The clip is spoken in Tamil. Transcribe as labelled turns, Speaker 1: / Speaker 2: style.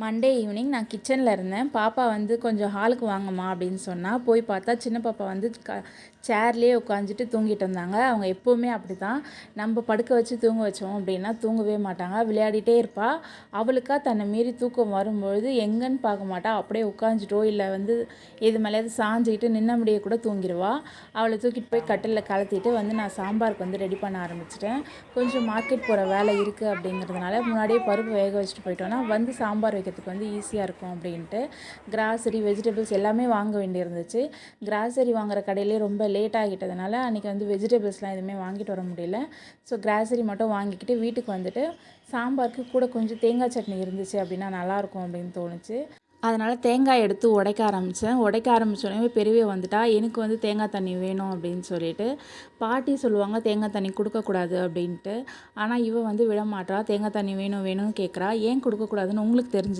Speaker 1: மண்டே ஈவினிங் நான் கிச்சனில் இருந்தேன். பாப்பா வந்து கொஞ்சம் ஹாலுக்கு வாங்கம்மா அப்படின்னு சொன்னால், போய் பார்த்தா சின்ன பாப்பா வந்து சேர்லேயே உட்காந்துட்டு தூங்கிட்டு இருந்தாங்க. அவங்க எப்போவுமே அப்படி தான். நம்ம படுக்க வச்சு தூங்க வச்சோம் அப்படின்னா தூங்கவே மாட்டாங்க, விளையாடிட்டே இருப்பாள். அவளுக்கா தன்னை மீறி தூக்கம் வரும்பொழுது எங்கன்னு பார்க்க மாட்டா, அப்படியே உட்காந்துட்டோ இல்லை வந்து எது மேலேயாவது சாஞ்சிக்கிட்டு நின்னபடியே கூட தூங்கிடுவாள். அவளை தூக்கிட்டு போய் கட்டிலில் கலத்திட்டு வந்து நான் சாம்பாருக்கு வந்து ரெடி பண்ண ஆரம்பிச்சிட்டேன். கொஞ்சம் மார்க்கெட் போகிற வேலை இருக்குது அப்படிங்கிறதுனால முன்னாடியே பருப்பு வேக வச்சுட்டு போயிட்டோன்னா வந்து சாம்பார் வைக்கிறதுக்கு வந்து ஈஸியாக இருக்கும் அப்படின்ட்டு கிராசரி வெஜிடபிள்ஸ் எல்லாமே வாங்க வேண்டியிருந்துச்சு. கிராசரி வாங்குகிற கடையிலே ரொம்ப லேட் ஆகிட்டதுனால அன்றைக்கி வந்து வெஜிடபிள்ஸ்லாம் எதுவுமே வாங்கிட்டு வர முடியல. ஸோ கிராசரி மட்டும் வாங்கிக்கிட்டு வீட்டுக்கு வந்துட்டு சாம்பாருக்கு கூட கொஞ்சம் தேங்காய் சட்னி இருந்துச்சு அப்படின்னா நல்லாயிருக்கும் அப்படின்னு தோணுச்சு. அதனால் தேங்காய் எடுத்து உடைக்க ஆரம்பித்தேன். உடைக்க ஆரம்பித்தோடனே பெரியவே வந்துட்டா, எனக்கு வந்து தேங்காய் தண்ணி வேணும் அப்படின்னு சொல்லிட்டு. பாட்டி சொல்லுவாங்க தேங்காய் தண்ணி கொடுக்கக்கூடாது அப்படின்ட்டு. ஆனால் இவ வந்து விட மாட்டா, தேங்காய் தண்ணி வேணும் வேணும்னு கேட்குறா. ஏன் கொடுக்கக்கூடாதுன்னு உங்களுக்கு தெரிஞ்சு